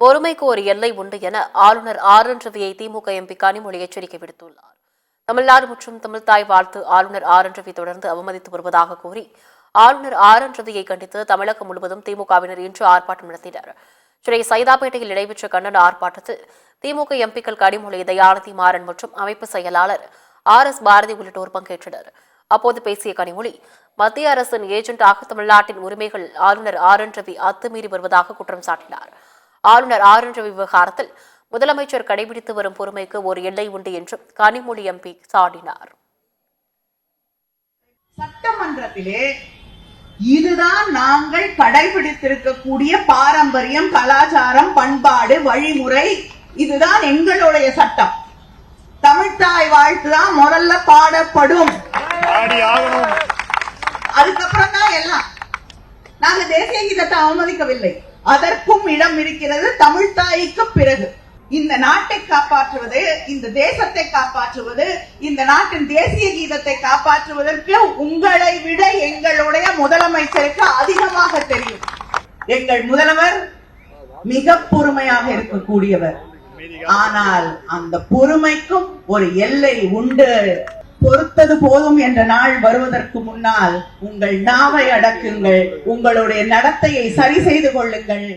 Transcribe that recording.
பொறுமைக்கு ஒரு எல்லை உண்டு என ஆளுநர் ஆர்.என். ரவியை திமுக எம்பி கனிமொழி எச்சரிக்கை விடுத்துள்ளார். தமிழ்நாடு மற்றும் தமிழ்தாய் வாழ்த்து ஆளுநர் ஆர்.என். ரவி தொடர்ந்து அவமதித்து வருவதாக கூறி ஆளுநர் ஆர்.என். ரவியை கண்டித்து தமிழகம் முழுவதும் திமுகவினர் இன்று ஆர்ப்பாட்டம் நடத்தினர். சென்னை சைதாப்பேட்டையில் நடைபெற்ற கண்டன ஆர்ப்பாட்டத்தில் திமுக எம்பிக்கள் கனிமொழி, தயாநிதி மாறன் மற்றும் அமைப்பு செயலாளர் ஆர்.எஸ். பாரதி உள்ளிட்டோர் பங்கேற்றனர். அப்போது பேசிய கனிமொழி, மத்திய அரசின் ஏஜென்டாக தமிழ்நாட்டின் உரிமைகள் ஆளுநர் ஆர்.என். ரவி அத்துமீறி வருவதாக குற்றம் சாட்டினார். ஆளுநர் ஆர்.என். ரவி விவகாரத்தில் முதலமைச்சர் கடைபிடித்து வரும் பொறுமைக்கு ஒரு எல்லை உண்டு என்றும் கனிமொழி எம்பி சாடினார். சட்டமன்றத்திலே இதுதான் நாங்கள் கடைபிடித்திருக்கக்கூடிய பாரம்பரியம், கலாச்சாரம், பண்பாடு, வழிமுறை, இதுதான் எங்களுடைய சட்டம். தமிழ்தாய் வாழ்த்து தான் முதல்ல பாடப்படும். அதுக்கப்புறம் தான் எல்லாம். நாங்க தேசிய கீதத்தை அவமதிக்கவில்லை. அதற்கும் இடம் இருக்கிறது. தமிழ்தாய்க்கு பிறகு இந்த நாட்டை காப்பாற்றுவது, இந்த தேசத்தை காப்பாற்றுவது, இந்த நாட்டின் தேசிய கீதத்தை காப்பாற்றுவதற்கு உங்களை விட எங்களுடைய முதலமைச்சருக்கு அதிகமாக தெரியும். எங்கள் முதல்வர் மிக பொறுமையாக இருக்கக்கூடியவர். ஆனால் அந்த பொறுமைக்கும் ஒரு எல்லை உண்டு. பொறுத்தது போதும் என்ற நாள் வருவதற்கு முன்னால் உங்கள் நாவை அடக்குங்கள், உங்களுடைய நடத்தையை சரி செய்து கொள்ளுங்கள்.